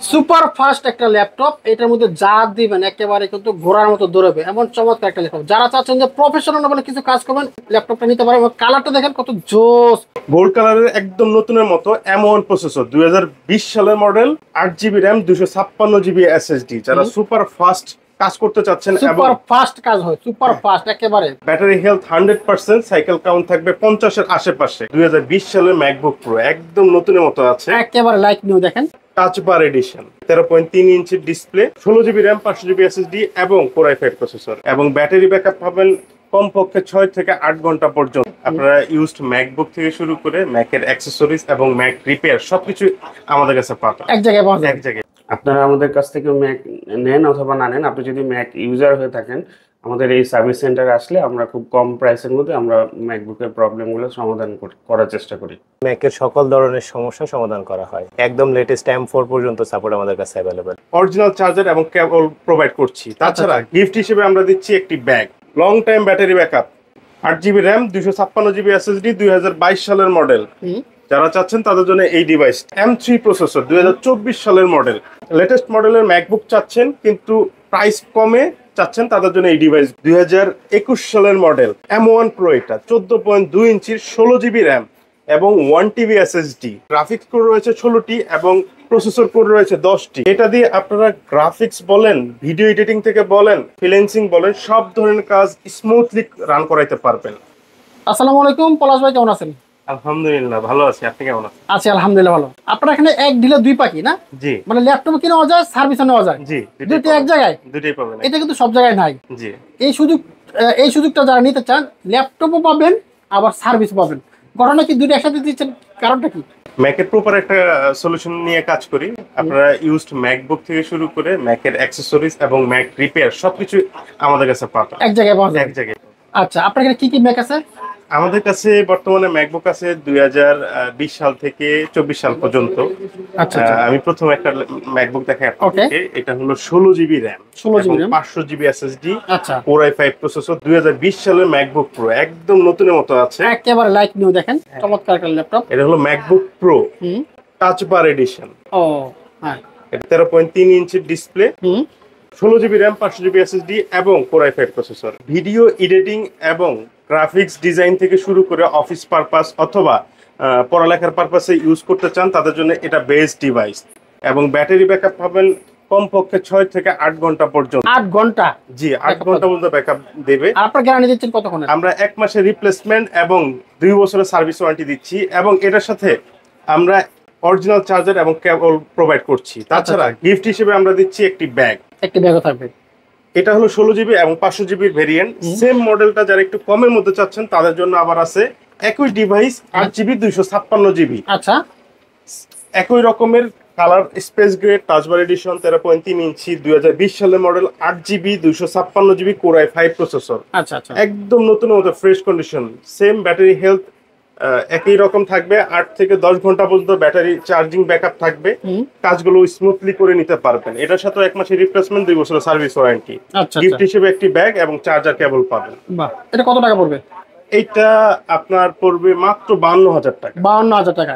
Super fast একটা laptop, এটার মধ্যে যা দিবেন একেবারে কিন্তু ঘোড়ার মতো দৌড়াবে, এমন চমৎকার একটা ল্যাপটপ। যারা চাচ্ছেন যে প্রফেশনাল বলে কিছু কাজ করবেন, ল্যাপটপটা নিতে পারেন। কালারটা দেখেন কত জোস, গোল্ড কালারের একদম নতুনের মতো এমন প্রসেসর 2020 সালের model, 8 GB RAM, 256 GB SSD. যারা সুপার ফাস্ট কাজ করতে চাচ্ছেন এবং সুপার ফাস্ট কাজ হয়, সুপার ফাস্ট একেবারে। ব্যাটারি হেলথ 100%, সাইকেল কাউন্ট থাকবে 50-এর আশেপাশে। 2020 সালের ম্যাকবুক প্রো একদম নতুনের মতো আছে, একেবারে লাইক নিউ। দেখেন টাচ বার এডিশন, 13.3 ইঞ্চির display, 16 GB RAM, 500 GB SSD এবং কোর i5 প্রসেসর। এবং ব্যাটারি ব্যাকআপ পাবেন কমপক্ষে 6 থেকে 8 ঘন্টা পর্যন্ত। আপনারা ইউজড ম্যাকবুক থেকে শুরু করে ম্যাকের অ্যাক্সেসরিজ এবং ম্যাক রিপেয়ার সবকিছু আমাদের কাছে পাবেন এক জায়গায় পাওয়া যায়। এক জায়গায়। আপনারা আমাদের কাছ থেকে ম্যাক নেন অথবা না নেন, আপনি যদি ম্যাক ইউজার হয়ে থাকেন, আমাদের এই সার্ভিস সেন্টারে আসলে আমরা খুব কম প্রাইসের মধ্যে আমরা ম্যাকবুকের প্রবলেমগুলো সমাধান করার চেষ্টা করি। ম্যাকের সকল ধরনের সমস্যা সমাধান করা হয়, একদম লেটেস্ট M4 পর্যন্ত সাপোর্ট আমাদের কাছে অ্যাভেলেবেল। অরিজিনাল চার্জার এবং কেবল প্রোভাইড করছি। তাছাড়া গিফট হিসেবে আমরা দিচ্ছি একটি bag, long time battery backup, 8 GB RAM, 256 GB SSD, 2022 সালের মডেল। যারা চাচ্ছেন তাদের জন্য এই ডিভাইস, M3 প্রসেসর, 2024 সালের মডেল। লেটেস্ট মডেলের ম্যাকবুক চাচ্ছেন কিন্তু প্রাইস কমে চাচ্ছেন, তাদের জন্য এই ডিভাইস 2021 সালের মডেল M1 Pro। এটা 14.2 ইঞ্চির, 16 জিবি র্যাম এবং 1 TB এসএসডি। গ্রাফিক্স কোর রয়েছে 16টি এবং প্রসেসর কোর রয়েছে 10টি। এটা দিয়ে আপনারা গ্রাফিক্স বলেন, ভিডিও এডিটিং থেকে বলেন, ফ্রিল্যান্সিং বলেন, সব ধরনের কাজ স্মুথলি রান করাইতে পারবেন। আসসালামু আলাইকুম, পলাশ ভাই কেমন আছেন? আলহামদুলিল্লাহ ভালো আছি, আপনি কেমন আছেন? আছি আলহামদুলিল্লাহ ভালো। আপনার এখানে এক ডিলে দুই পাখি না? জি, মানে ল্যাপটপ কিনেও যায়, সার্ভিসও নেওয়া যায়। জি, দুটো এক জায়গায়, দুটোই পাবেন। এটা কিন্তু সব জায়গায় নাই। জি, এই সুযোগটা যারা নিতে চান, ল্যাপটপও পাবেন আবার সার্ভিস পাবেন। ঘটনা কি দুটো একসাথে দিচ্ছেন, কারণটা কি? ম্যাকের প্রপার একটা সলিউশন নিয়ে কাজ করি। আপনারা ইউজড ম্যাকবুক থেকে শুরু করে ম্যাকের অ্যাক্সেসরিজ এবং ম্যাক রিপেয়ার সবকিছু আমাদের কাছে পাবেন এক জায়গায় পাওয়া যায়। এক জায়গায়। আচ্ছা, আপনার এখানে কি কি ম্যাক আছে? আমাদের কাছে বর্তমানে ম্যাকবুক আছে 2020 সাল থেকে 24 সাল পর্যন্ত। আচ্ছা, আমি প্রথম একটা ম্যাকবুক দেখাই Okay. আপনাদেরকে। এটা হলো 16 GB RAM, 16 GB RAM, 500 GB SSD, আচ্ছা, কোর i5 প্রসেসর, 2020 সালের ম্যাকবুক প্রো একদম নতুনের মতো আছে, একেবারে লাইক নিউ। দেখেন চমৎকার একটা ল্যাপটপ। এটা হলো ম্যাকবুক প্রো টাচ বার এডিশন। ও হ্যাঁ, এটা 13.3 ইঞ্চির display, 16 GB RAM, 500 GB SSD এবং core i5 processor. Video editing এবং গ্রাফিক্স ডিজাইন থেকে শুরু করে অফিস পারপাস অথবা পড়ালেখার পারপাসে ইউজ করতে চান, তাদের জন্য এটা বেস্ট ডিভাইস। এবং ব্যাটারি ব্যাকআপ পাবেন কমপক্ষে 6 থেকে 8 ঘন্টা পর্যন্ত। 8 ঘন্টা? জি, 8 ঘন্টা পর্যন্ত ব্যাকআপ দেবে। আর আপনার গ্যারান্টি দিচ্ছেন কতক্ষণ? আমরা 1 মাসের রিপ্লেসমেন্ট এবং 2 বছরের সার্ভিস ওয়ারেন্টি দিচ্ছি এবং এটার সাথে আমরা অরিজিনাল চার্জার এবং কেবল প্রোভাইড করছি। তাছাড়া গিফট হিসেবে আমরা দিচ্ছি একটি ব্যাগ, একটি ব্যাগও থাকবে। এটা হলো 16 জিবি এবং 500 জিবির ভেরিয়েন্ট। সেম মডেলটা যারা একটু কমের মধ্যে চাচ্ছেন তাদের জন্য আবার আছে একই ডিভাইস, 8 জিবি, 256 জিবি। আচ্ছা, একই রকমের colour, space grey, touch bar edition, 13.3 inch, 2020 সালের model, 8 GB, 256 GB, core i5 processor. আচ্ছা আচ্ছা, একদম নতুন মতো fresh condition. Same battery health একই রকম থাকবে, 8 থেকে 10 ঘন্টা পর্যন্ত ব্যাটারি চার্জিং ব্যাকআপ থাকবে। কাজগুলো স্মুথলি করে নিতে পারবেন। এটার সাথে 1 মাসের রিপ্লেসমেন্ট, 2 বছরের সার্ভিস ওয়ারেন্টি। আচ্ছা, গিফট হিসেবে একটি ব্যাগ এবং চার্জার কেবল পাবেন। বাহ, এটা কত টাকা পড়বে? এইটা আপনার পড়বে মাত্র 52,000 টাকা। 52,000 টাকা,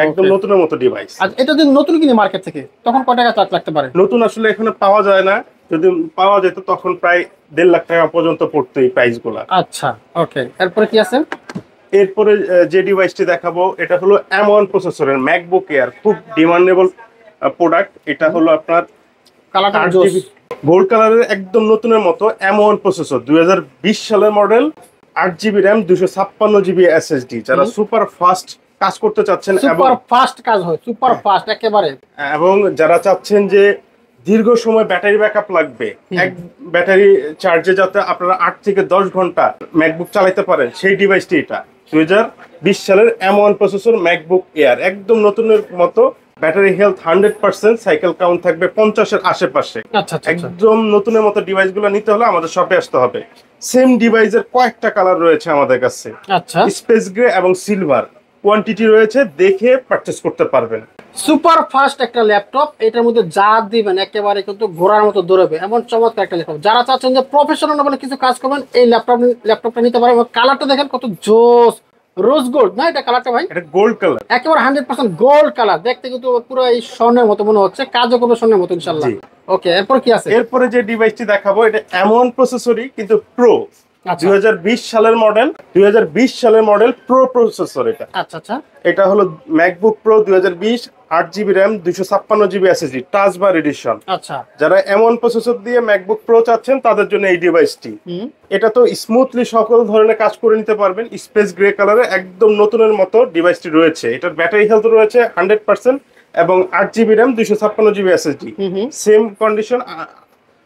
একদম নতুনের মতো ডিভাইস। আচ্ছা, এটা যদি নতুন কিনে মার্কেট থেকে, তখন কত টাকা চার্জ লাগতে পারে? নতুন আসলে এখানে পাওয়া যায় না, যদি পাওয়া যেত তখন প্রায় 1.5 লাখ টাকা পর্যন্ত পড়তো এই প্রাইস গুলা। আচ্ছা, ওকে, এরপরে কি আছে? এরপরে যে ডিভাইসটি দেখাবো এটা হলো M1 প্রসেসরের ম্যাকবুক এয়ার, খুব ডিমান্ডেবল প্রোডাক্ট। এটা হলো আপনার কালারটা 8 জিবি গোল্ড কালারের একদম নতুনের মতো M1 প্রসেসর, 2020 সালের model, 8 GB RAM, 256 GB SSD. যারা সুপার ফাস্ট কাজ করতে চাচ্ছেন সুপার ফাস্ট কাজ হয়, সুপার ফাস্ট একেবারে, এবং যারা চাচ্ছেন যে দীর্ঘ সময় ব্যাটারি ব্যাকআপ লাগবে, এক ব্যাটারি চার্জে যাতে আপনারা 8 থেকে 10 ঘন্টা ম্যাকবুক চালাতে পারেন, সেই ডিভাইসটি এটা 2020 সালের M1 প্রসেসর ম্যাকবুক এয়ার একদম নতুনের মতো। ব্যাটারি হেলথ 100%, সাইকেল কাউন্ট থাকবে 50-এর আশেপাশে। আচ্ছা, একদম নতুনের মতো ডিভাইসগুলো নিতে হলে আমাদের শপে আসতে হবে। সেম ডিভাইসের কয়েকটা কালার রয়েছে আমাদের কাছে, আচ্ছা, স্পেস গ্রে এবং সিলভার। কোয়ান্টিটি রয়েছে, দেখে পারচেজ করতে পারবেন। সুপার ফাস্ট একটা ল্যাপটপ, এটার মধ্যে যা দিবেন একেবারে কিন্তু ঘোড়ার মতো দৌড়াবে, এমন চমৎকার একটা ল্যাপটপ। যারা চাচ্ছেন যে প্রফেশনাল বলে কিছু কাজ করবেন, এই ল্যাপটপটা নিতে পারেন। কালারটা দেখেন কত জোস, রোজ গোল্ড না এটা কালারটা ভাই? এটা গোল্ড কালার, একেবারে 100% গোল্ড কালার, দেখতে কিন্তু পুরো এই স্বর্ণের মতো মনে হচ্ছে, কাজও করবে স্বর্ণের মতো ইনশাআল্লাহ। জি। ওকে, এরপর কি আছে? এরপরে যে ডিভাইসটি দেখাবো এটা এমন প্রসেসরই কিন্তু প্রো, আচ্ছা 2020 সালের মডেল প্রো প্রসেসর এটা। আচ্ছা আচ্ছা, এটা হলো MacBook Pro 2020, 8GB RAM, 256GB SSD, touch বার এডিশন। আচ্ছা যারা এমন প্রসেসর দিয়ে ম্যাকবুক প্রো চাচ্ছেন তাদের জন্য এই ডিভাইসটি। হুম এটা তো স্মুথলি সকল ধরনের কাজ করে নিতে পারবেন। স্পেস গ্রে কালারে একদম নতুনের মতো ডিভাইসটি রয়েছে। এটার ব্যাটারি হেলথ রয়েছে 100% এবং 8GB RAM, 256GB SSD। Same condition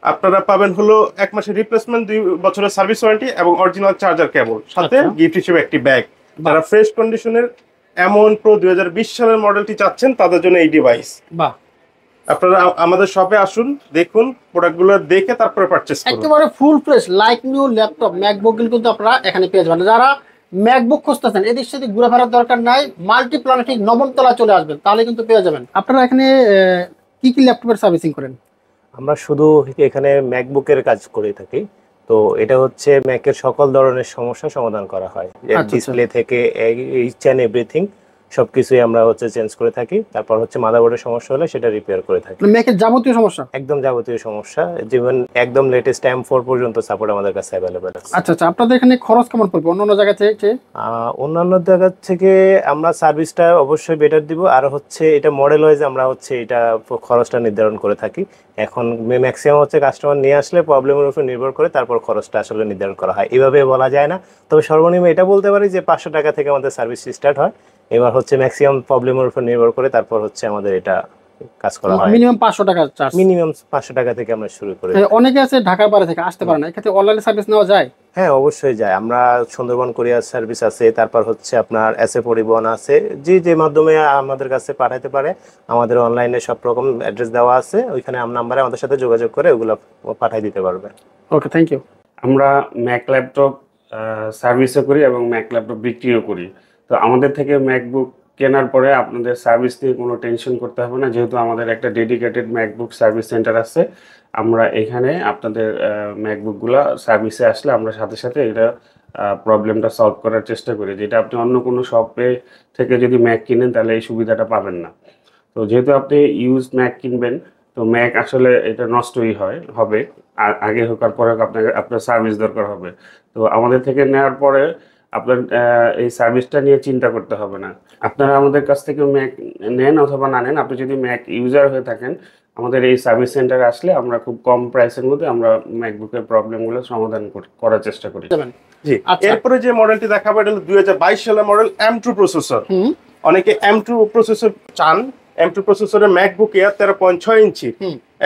আপনারা পাবেন হলো 1 মাসের রিপ্লেসমেন্ট, 2 বছরের সার্ভিস ওয়ারেন্টি এবং অরিজিনাল চার্জার কেবল, সাথে আচ্ছা। গিফট হিসেবে একটি ব্যাগ। যারা ফ্রেশ কন্ডিশনের এমন প্রো 2020 সালের মডেলটি চাচ্ছেন তাদের জন্য এই ডিভাইস। বাহ, আপনারা আমাদের শপে আসুন, দেখুন প্রোডাক্টগুলো, দেখে তারপরে পারচেজ করুন। একেবারে full fresh like new laptop MacBook কিন্তু আপনারা এখানে পেয়ে যাবেন। যারা ম্যাকবুক খুঁজতেছেন, এদিক সেদিক ঘুরে ফেরার দরকার নাই, মাল্টি প্ল্যানেটিক নবম তলায় চলে আসবেন, তাহলে কিন্তু পেয়ে যাবেন। আপনারা এখানে কি কি ল্যাপটপের সার্ভিসিং করেন? আমরা শুধু এখানে ম্যাকবুকের কাজ করে থাকি। তো এটা হচ্ছে ম্যাকের সকল ধরনের সমস্যা সমাধান করা হয়, আচ্ছা। ডিসপ্লে থেকে ইচ অ্যান্ড এভরিথিং সবকিছুই আমরা হচ্ছে চেঞ্জ করে থাকি। তারপর হচ্ছে মাদারবোর্ডের সমস্যা হলে সেটা রিপেয়ার করে থাকি। ম্যাকের যাবতীয় সমস্যা? একদম যাবতীয় সমস্যা, যেমন একদম লেটেস্ট M4 পর্যন্ত সাপোর্ট আমাদের কাছে অ্যাভেলেবেল আছে। আচ্ছা আচ্ছা, আপনাদের এখানে খরচ কেমন পড়বে অন্য জায়গা থেকে? অন্যান্য জায়গা থেকে আমরা সার্ভিসটা অবশ্যই বেটার দিব, আর হচ্ছে এটা মডেল ওয়াইজ আমরা হচ্ছে এটা খরচটা নির্ধারণ করে থাকি। এখন ম্যাক্সিমাম হচ্ছে কাস্টমার নিয়ে আসলে প্রবলেমের উপর নির্ভর করে তারপর খরচটা আসলে নির্ধারণ করা হয়, এভাবে বলা যায় না। তবে সর্বনিম্ন এটা বলতে পারি যে 500 টাকা থেকে আমাদের সার্ভিস স্টার্ট হয়। এবার হচ্ছে ম্যাক্সিমাম প্রবলেমের উপর নির্ভর করে তারপর হচ্ছে আমাদের এটা কাজ করা হয়। মিনিমাম 500 টাকা চার্জ? মিনিমাম 500 টাকা থেকে আমরা শুরু করি। অনেকে আছে ঢাকার বাইরে থেকে আসতে পারে না, এক্ষেত্রে অনলাইনে সার্ভিস নেওয়া যায়? হ্যাঁ অবশ্যই যায়। আমরা সুন্দরবন কুরিয়ার সার্ভিস আছে, তারপর হচ্ছে আপনার এসএ পরিবহন আছে, যে মাধ্যমে আমাদের কাছে পাঠাতে পারে। আমাদের অনলাইনে সব রকম অ্যাড্রেস দেওয়া আছে, ওইখানে নাম্বারে আমাদের সাথে যোগাযোগ করে ওগুলো পাঠিয়ে দিতে পারবে। ওকে, থ্যাংক ইউ। আমরা ম্যাক ল্যাপটপ সার্ভিসও করি এবং ম্যাক ল্যাপটপ বিক্রিও করি। তো আমাদের থেকে ম্যাকবুক কেনার পরে আপনাদের সার্ভিস নিয়ে কোনো টেনশন করতে হবে না, যেহেতু আমাদের একটা ডেডিকেটেড ম্যাকবুক সার্ভিস সেন্টার আছে। আমরা এখানে আপনাদের ম্যাকবুকগুলো সার্ভিসে আসলে আমরা সাথে সাথে এটা প্রবলেমটা সলভ করার চেষ্টা করি, যেটা আপনি অন্য কোনো শপে থেকে যদি ম্যাক কিনেন তাহলে এই সুবিধাটা পাবেন না। তো যেহেতু আপনি ইউজ ম্যাক কিনবেন, তো ম্যাক আসলে এটা নষ্টই হবে, আগে হোক আর পরে হোক আপনার সার্ভিস দরকার হবে। তো আমাদের থেকে নেওয়ার পরে আপনার এই সার্ভিসটা নিয়ে চিন্তা করতে হবে না। আপনারা আমাদের কাছ থেকে ম্যাক নেন অথবা না নেন, আপনি যদি ম্যাক ইউজার হয়ে থাকেন, আমাদের এই সার্ভিস সেন্টারে আসলে আমরা খুব কম প্রাইসের মধ্যে আমরা ম্যাকবুকের প্রবলেমগুলো সমাধান করার চেষ্টা করি। জি। আচ্ছা। এরপরে যে মডেলটি দেখাবো এটা হলো 2022 সালের মডেল M2 প্রসেসর। অনেকে M2 প্রসেসর চান। M2 প্রসেসরের ম্যাকবুক এয়ার 13.6 ইঞ্চি,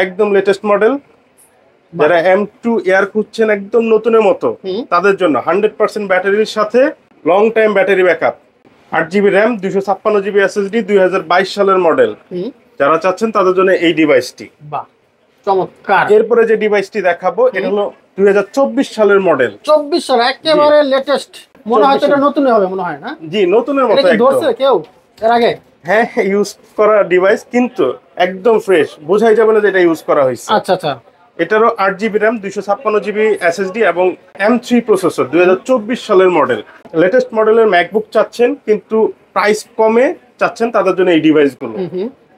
একদম লেটেস্ট মডেল। যারা M2 এয়ার খুঁজছেন একদম নতুনের মতো, তাদের জন্য 100% ব্যাটারির সাথে long time battery backup, 8GB RAM, 256GB SSD, 2022 সালের মডেল। যারা চাচ্ছেন তাদের জন্য এই ডিভাইসটি। বাহ, চমৎকার। এরপরে যে ডিভাইসটি দেখাবো এটা হলো 2024 সালের মডেল। 24 সাল, একেবারে লেটেস্ট। মনে হয় এটা নতুনই হবে মনে হয় না? জি, নতুনের মতো এটা কি একদম। ধরছে কেউ এর আগে? হ্যাঁ, ইউজ করা ডিভাইস কিন্তু একদম ফ্রেশ, বোঝাই যাবে না যে এটা ইউজ করা হয়েছে। আচ্ছা আচ্ছা, এটারও 8GB র্যাম, 256GB SSD এবং M3 প্রসেসর, 2024 সালের মডেল। লেটেস্ট মডেলের ম্যাকবুক চাচ্ছেন কিন্তু প্রাইস কমে চাচ্ছেন, তাদের জন্য এই ডিভাইসগুলো।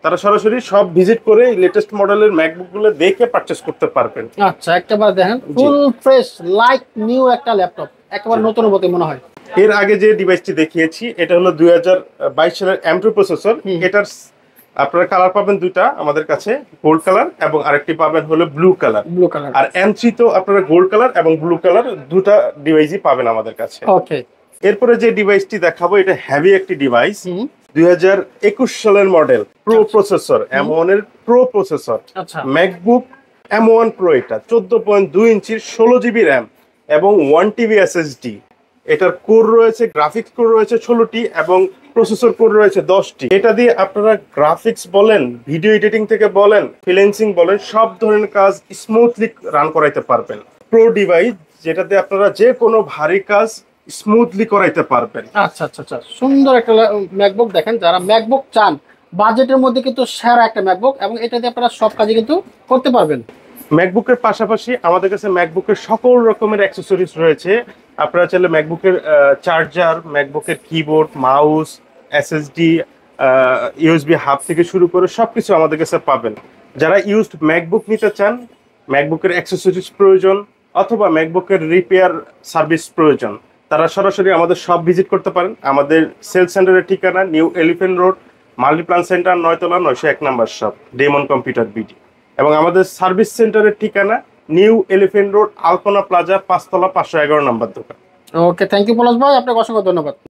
তারা সরাসরি সব ভিজিট করে লেটেস্ট মডেলের ম্যাকবুকগুলো দেখে পারচেজ করতে পারবেন। আচ্ছা, একটাবার দেখেন, ফুল ফ্রেশ লাইক নিউ একটা ল্যাপটপ, একেবারে নতুনের মতো মনে হয়। এর আগে যে ডিভাইসটি দেখিয়েছি এটা হলো 2022 সালের M2 প্রসেসর। এটার আপনারা কালার পাবেন দুইটা আমাদের কাছে, গোল্ড কালার এবং আরেকটি পাবেন হলো ব্লু কালার। Blue colour. আর M3 তো আপনারা গোল্ড কালার এবং ব্লু কালার দুটা ডিভাইসই পাবেন আমাদের কাছে। ওকে। এরপরে যে ডিভাইসটি দেখাবো এটা হেভি একটি ডিভাইস, 2021 সালের মডেল, প্রো প্রসেসর, M1 এর প্রো প্রসেসর। আচ্ছা, ম্যাকবুক M1 প্রো, এটা 14.2 ইঞ্চির, 16GB র্যাম এবং 1TB SSD। এটার কোর রয়েছে, গ্রাফিক্স কোর রয়েছে 16টি এবং প্রসেসর কোর রয়েছে 10টি। এটা দিয়ে আপনারা গ্রাফিক্স বলেন, ভিডিও এডিটিং থেকে বলেন, ফ্রিল্যান্সিং বলেন, সব ধরনের কাজ স্মুথলি রান করাইতে পারবেন। প্রো ডিভাইস যেটাতে আপনারা যে কোনো ভারী কাজ স্মুথলি করাইতে পারবেন। আচ্ছা আচ্ছা আচ্ছা, সুন্দর একটা ম্যাকবুক। দেখেন, যারা ম্যাকবুক চান বাজেটের মধ্যে কিন্তু সেরা একটা ম্যাকবুক, এবং এটা দিয়ে আপনারা সব কাজে কিন্তু করতে পারবেন। ম্যাকবুকের পাশাপাশি আমাদের কাছে ম্যাকবুকের সকল রকমের অ্যাক্সেসরিজ রয়েছে। আপনারা চাইলে ম্যাকবুকের চার্জার, ম্যাকবুকের keyboard, mouse, SSD, USB hub থেকে শুরু করে সবকিছু আমাদের কাছে পাবেন। যারা ইউজড ম্যাকবুক নিতে চান, ম্যাকবুকের অ্যাক্সেসরিজ প্রয়োজন অথবা ম্যাকবুকের রিপেয়ার সার্ভিস প্রয়োজন, তারা সরাসরি আমাদের শপ ভিজিট করতে পারেন। আমাদের সেল সেন্টারের ঠিকানা New Elephant Road, Multiplan Centre, 9তলা 901 নম্বর শপ, ডেমন কম্পিউটার বিডি। এবং আমাদের সার্ভিস সেন্টারের ঠিকানা New Elephant Road, Alpana Plaza, 5তলা 511 নম্বর দোকান। ওকে, থ্যাংক ইউ পলাশ ভাই, আপনাকে অসংখ্য ধন্যবাদ।